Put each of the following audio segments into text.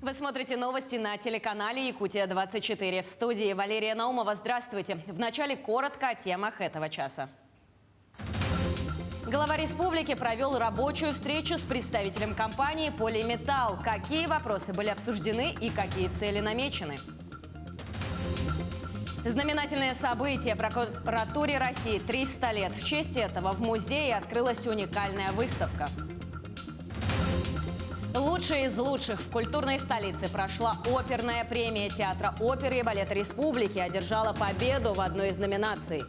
Вы смотрите новости на телеканале «Якутия-24». В студии Валерия Наумова. Здравствуйте. Вначале коротко о темах этого часа. Глава республики провел рабочую встречу с представителем компании «Полиметалл». Какие вопросы были обсуждены и какие цели намечены? Знаменательное событие. Прокуратуре России 300 лет. В честь этого в музее открылась уникальная выставка. Лучшие из лучших в культурной столице прошла оперная премия Театра оперы и балета республики. Одержала победу в одной из номинаций.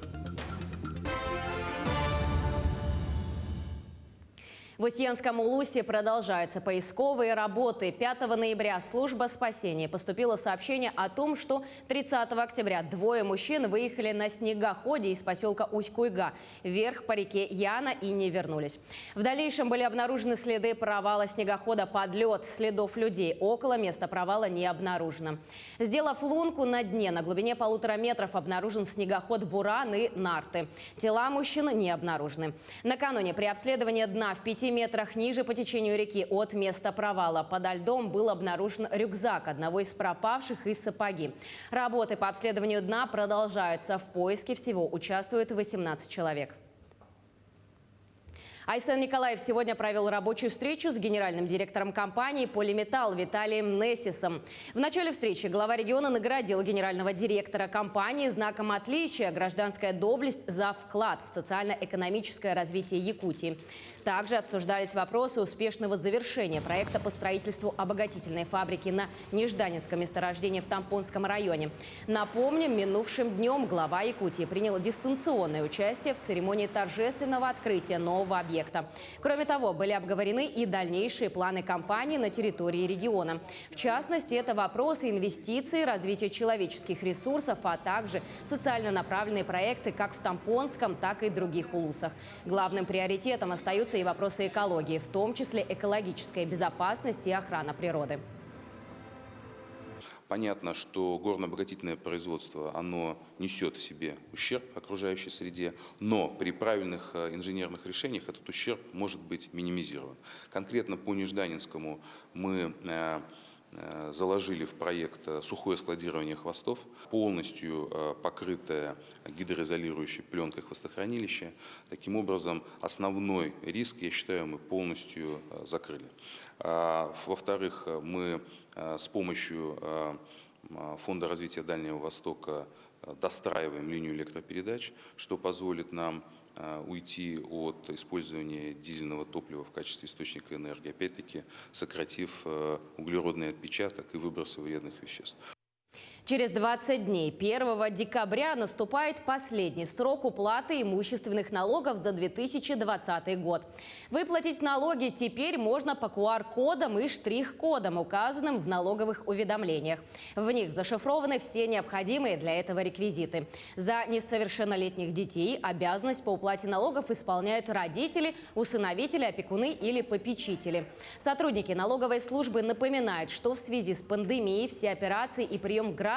В Устьянском Улусе продолжаются поисковые работы. 5 ноября служба спасения поступило сообщение о том, что 30 октября двое мужчин выехали на снегоходе из поселка Усть-Куйга вверх по реке Яна и не вернулись. В дальнейшем были обнаружены следы провала снегохода под лед. Следов людей около места провала не обнаружено. Сделав лунку на дне на глубине 1,5 метров, обнаружен снегоход «Буран» и нарты. Тела мужчин не обнаружены. Накануне при обследовании дна в 5 метрах ниже по течению реки от места провала подо льдом был обнаружен рюкзак одного из пропавших и сапоги. Работы по обследованию дна продолжаются. В поиске всего участвует 18 человек. Айсен Николаев сегодня провел рабочую встречу с генеральным директором компании «Полиметалл» Виталием Нессисом. В начале встречи глава региона наградил генерального директора компании знаком отличия «Гражданская доблесть» за вклад в социально-экономическое развитие Якутии. Также обсуждались вопросы успешного завершения проекта по строительству обогатительной фабрики на Нежданинском месторождении в Тампонском районе. Напомним, минувшим днем глава Якутии принял дистанционное участие в церемонии торжественного открытия нового объекта. Кроме того, были обговорены и дальнейшие планы компании на территории региона. В частности, это вопросы инвестиций, развития человеческих ресурсов, а также социально направленные проекты как в Тампонском, так и других улусах. Главным приоритетом остаются и вопросы экологии, в том числе экологическая безопасность и охрана природы. Понятно, что горно-обогатительное производство, оно несет в себе ущерб окружающей среде, но при правильных инженерных решениях этот ущерб может быть минимизирован. Конкретно по Нежданинскому мы заложили в проект сухое складирование хвостов, полностью покрытое гидроизолирующей пленкой хвостохранилище. Таким образом, основной риск, я считаю, мы полностью закрыли. Во-вторых, мы с помощью Фонда развития Дальнего Востока достраиваем линию электропередач, что позволит нам уйти от использования дизельного топлива в качестве источника энергии, опять-таки сократив углеродный отпечаток и выбросы вредных веществ. Через 20 дней, 1 декабря, наступает последний срок уплаты имущественных налогов за 2020 год. Выплатить налоги теперь можно по QR-кодам и штрих-кодам, указанным в налоговых уведомлениях. В них зашифрованы все необходимые для этого реквизиты. За несовершеннолетних детей обязанность по уплате налогов исполняют родители, усыновители, опекуны или попечители. Сотрудники налоговой службы напоминают, что в связи с пандемией все операции и прием граждан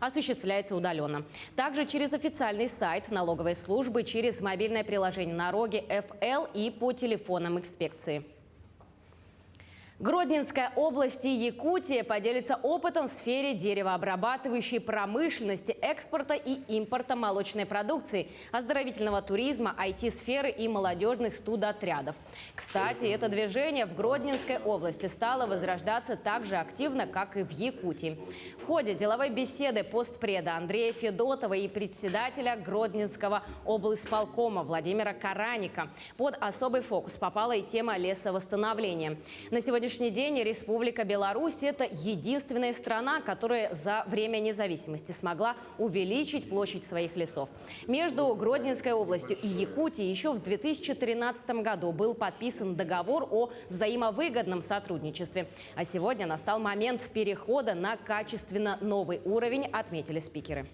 осуществляется удаленно. Также через официальный сайт налоговой службы, через мобильное приложение «Налоги ФЛ» и по телефонам инспекции. Гродненская область и Якутия поделятся опытом в сфере деревообрабатывающей промышленности, экспорта и импорта молочной продукции, оздоровительного туризма, IT-сферы и молодежных студотрядов. Кстати, это движение в Гродненской области стало возрождаться так же активно, как и в Якутии. В ходе деловой беседы постпреда Андрея Федотова и председателя Гродненского облисполкома Владимира Караника под особый фокус попала и тема лесовосстановления. На сегодняшний день Республика Беларусь – это единственная страна, которая за время независимости смогла увеличить площадь своих лесов. Между Гродненской областью и Якутией еще в 2013 году был подписан договор о взаимовыгодном сотрудничестве. А сегодня настал момент перехода на качественно новый уровень, отметили спикеры.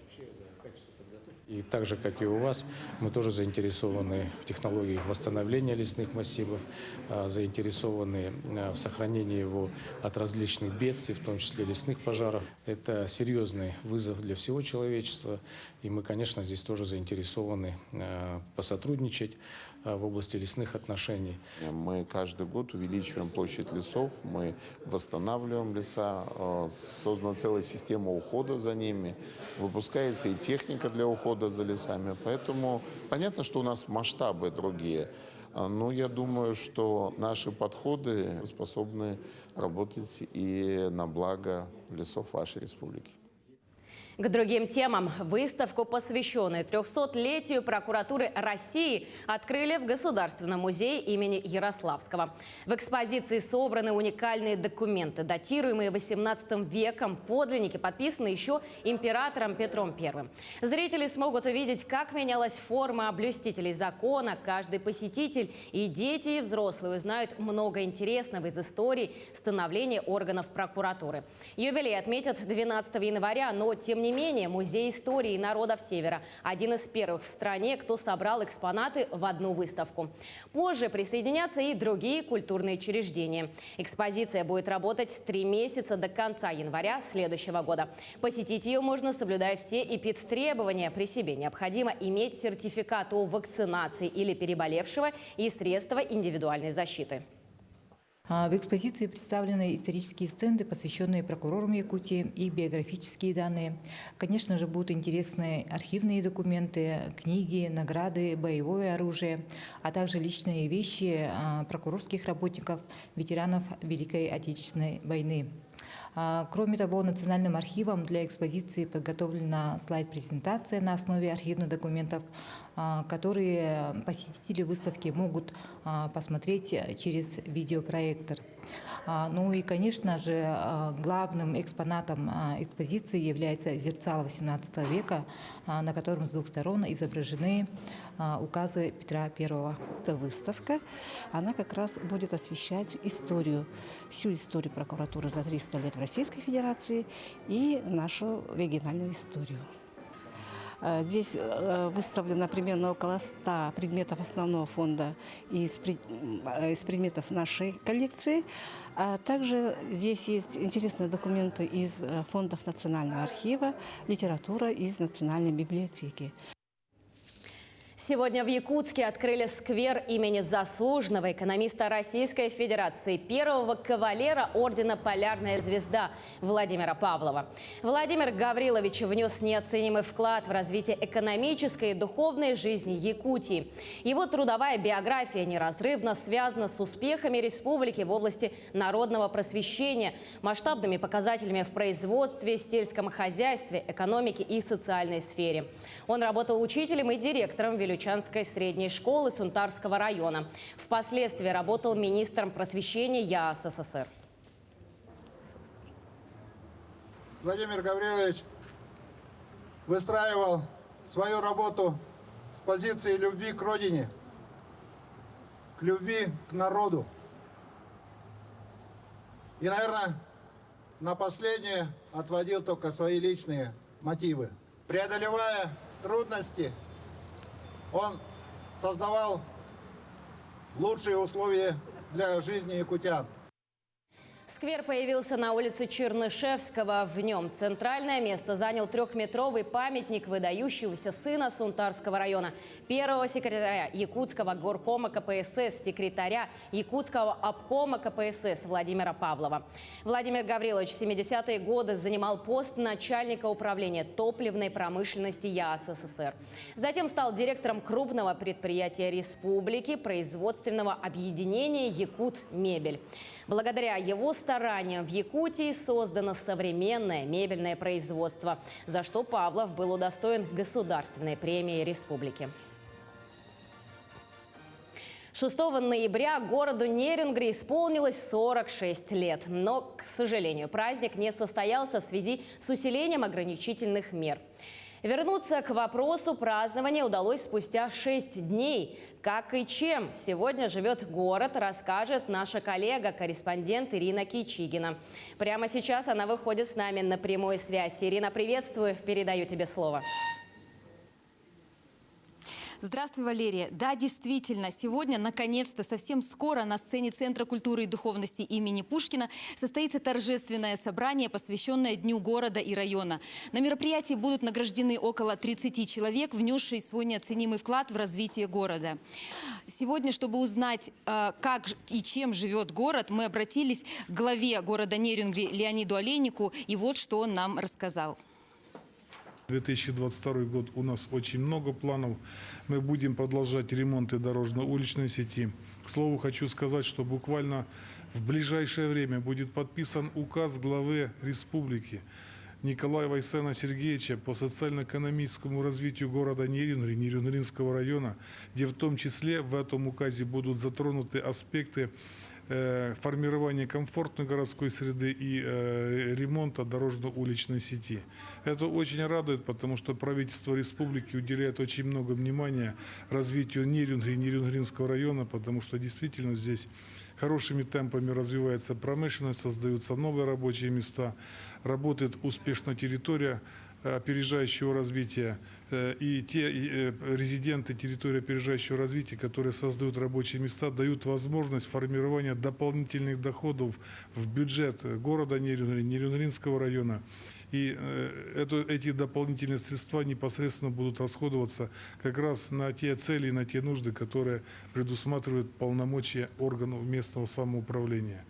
И так же, как и у вас, мы тоже заинтересованы в технологиях восстановления лесных массивов, заинтересованы в сохранении его от различных бедствий, в том числе лесных пожаров. Это серьезный вызов для всего человечества, и мы, конечно, здесь тоже заинтересованы посотрудничать, в области лесных отношений. Мы каждый год увеличиваем площадь лесов, мы восстанавливаем леса, создана целая система ухода за ними, выпускается и техника для ухода за лесами. Поэтому понятно, что у нас масштабы другие. Но я думаю, что наши подходы способны работать и на благо лесов вашей республики. К другим темам. Выставку, посвященную 300-летию прокуратуры России, открыли в Государственном музее имени Ярославского. В экспозиции собраны уникальные документы, датируемые XVIII веком. Подлинники подписаны еще императором Петром I. Зрители смогут увидеть, как менялась форма блюстителей закона. Каждый посетитель, и дети, и взрослые, узнают много интересного из истории становления органов прокуратуры. Юбилей отметят 12 января, но тем не менее, Музей истории народов Севера – один из первых в стране, кто собрал экспонаты в одну выставку. Позже присоединятся и другие культурные учреждения. Экспозиция будет работать 3 месяца до конца января следующего года. Посетить ее можно, соблюдая все эпидтребования. При себе необходимо иметь сертификат о вакцинации или переболевшего и средства индивидуальной защиты. В экспозиции представлены исторические стенды, посвященные прокурорам Якутии, и биографические данные. Конечно же, будут интересны архивные документы, книги, награды, боевое оружие, а также личные вещи прокурорских работников, ветеранов Великой Отечественной войны. Кроме того, Национальным архивом для экспозиции подготовлена слайд-презентация на основе архивных документов, которые посетители выставки могут посмотреть через видеопроектор. Ну и, конечно же, главным экспонатом экспозиции является зерцало XVIII века, на котором с двух сторон изображены указы Петра I. Эта выставка, она как раз будет освещать историю, всю историю прокуратуры за 300 лет в Российской Федерации и нашу региональную историю. Здесь выставлено примерно около 100 предметов основного фонда из предметов нашей коллекции. А также здесь есть интересные документы из фондов Национального архива, литература из Национальной библиотеки. Сегодня в Якутске открыли сквер имени заслуженного экономиста Российской Федерации, первого кавалера ордена «Полярная звезда» Владимира Павлова. Владимир Гаврилович внес неоценимый вклад в развитие экономической и духовной жизни Якутии. Его трудовая биография неразрывно связана с успехами республики в области народного просвещения, масштабными показателями в производстве, сельском хозяйстве, экономике и социальной сфере. Он работал учителем и директором Вилючанской средней школы Сунтарского района. Впоследствии работал министром просвещения ЯАС СССР. Владимир Гаврилович выстраивал свою работу с позиции любви к родине, к любви к народу. И, наверное, на последнее отводил только свои личные мотивы. Преодолевая трудности, он создавал лучшие условия для жизни якутян. Сквер появился на улице Чернышевского. В нем центральное место занял 3-метровый памятник выдающегося сына Сунтарского района, первого секретаря Якутского горкома КПСС, секретаря Якутского обкома КПСС Владимира Павлова. Владимир Гаврилович в 70-е годы занимал пост начальника управления топливной промышленности ЯАС СССР. Затем стал директором крупного предприятия республики, производственного объединения «Якут-мебель». Благодаря его стараниям в Якутии создано современное мебельное производство, за что Павлов был удостоен государственной премии республики. 6 ноября городу Нерюнгри исполнилось 46 лет. Но, к сожалению, праздник не состоялся в связи с усилением ограничительных мер. Вернуться к вопросу празднования удалось спустя 6 дней. Как и чем сегодня живет город, расскажет наша коллега-корреспондент Ирина Кичигина. Прямо сейчас она выходит с нами на прямую связь. Ирина, приветствую, передаю тебе слово. Здравствуй, Валерия. Да, действительно, сегодня, наконец-то, совсем скоро на сцене Центра культуры и духовности имени Пушкина состоится торжественное собрание, посвященное Дню города и района. На мероприятии будут награждены около 30 человек, внесшие свой неоценимый вклад в развитие города. Сегодня, чтобы узнать, как и чем живет город, мы обратились к главе города Нерюнгри Леониду Олейнику, и вот что он нам рассказал. 2022 год у нас очень много планов. Мы будем продолжать ремонты дорожно-уличной сети. К слову, хочу сказать, что буквально в ближайшее время будет подписан указ главы республики Николая Вайсена Сергеевича по социально-экономическому развитию города Нерюнгри, Нерюнгринского района, где в том числе в этом указе будут затронуты аспекты формирования комфортной городской среды и ремонта дорожно-уличной сети. Это очень радует, потому что правительство республики уделяет очень много внимания развитию Нерюнгри и Нерюнгринского района, потому что действительно здесь хорошими темпами развивается промышленность, создаются новые рабочие места, работает успешно территория опережающего развития, и те резиденты территории опережающего развития, которые создают рабочие места, дают возможность формирования дополнительных доходов в бюджет города Нерюнгри, Нерюнгринского района. И эти дополнительные средства непосредственно будут расходоваться как раз на те цели и на те нужды, которые предусматривают полномочия органов местного самоуправления.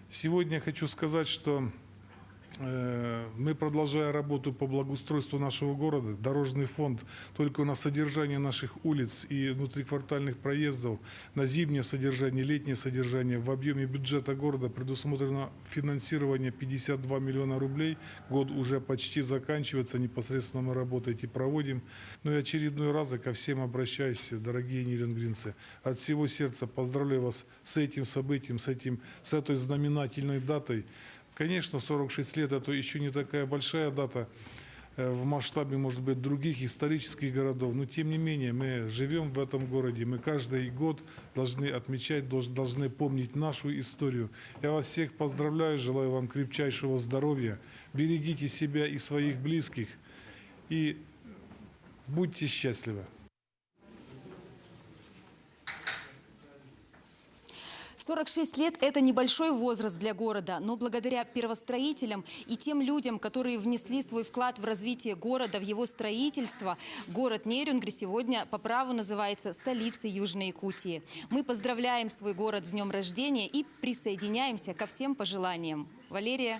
Сегодня я хочу сказать, что мы, продолжая работу по благоустройству нашего города, дорожный фонд только на содержание наших улиц и внутриквартальных проездов, на зимнее содержание, летнее содержание в объеме бюджета города предусмотрено финансирование 52 миллиона рублей. Год уже почти заканчивается, непосредственно мы работу эти проводим. Ну и очередной раз ко всем обращаюсь, дорогие нерюнгринцы. От всего сердца поздравляю вас с этим событием, с этой знаменательной датой. Конечно, 46 лет – это еще не такая большая дата в масштабе, может быть, других исторических городов. Но, тем не менее, мы живем в этом городе. Мы каждый год должны отмечать, должны помнить нашу историю. Я вас всех поздравляю, желаю вам крепчайшего здоровья. Берегите себя и своих близких. И будьте счастливы. 46 лет – это небольшой возраст для города, но благодаря первостроителям и тем людям, которые внесли свой вклад в развитие города, в его строительство, город Нерюнгри сегодня по праву называется столицей Южной Якутии. Мы поздравляем свой город с днем рождения и присоединяемся ко всем пожеланиям. Валерия.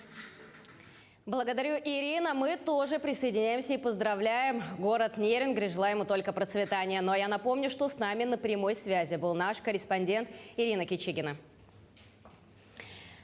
Благодарю, Ирина. Мы тоже присоединяемся и поздравляем город Нерюнгри. Желаем ему только процветания. Ну а я напомню, что с нами на прямой связи был наш корреспондент Ирина Кичигина.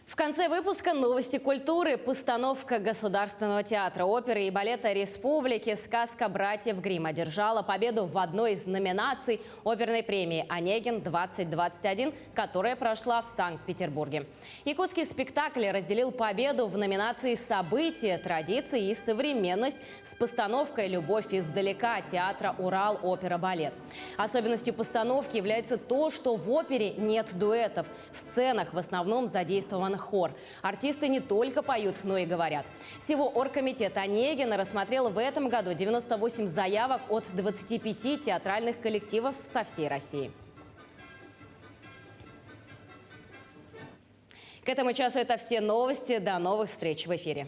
В конце выпуска новости культуры. Постановка Государственного театра оперы и балета республики «Сказка братьев Гримм» одержала победу в одной из номинаций оперной премии «Онегин-2021», которая прошла в Санкт-Петербурге. Якутский спектакль разделил победу в номинации «События, традиции и современность» с постановкой «Любовь издалека» театра «Урал-опера-балет». Особенностью постановки является то, что в опере нет дуэтов. В сценах в основном задействован хор. Артисты не только поют, но и говорят. Всего оргкомитет Онегина рассмотрел в этом году 98 заявок от 25 театральных коллективов со всей России. К этому часу это все новости. До новых встреч в эфире.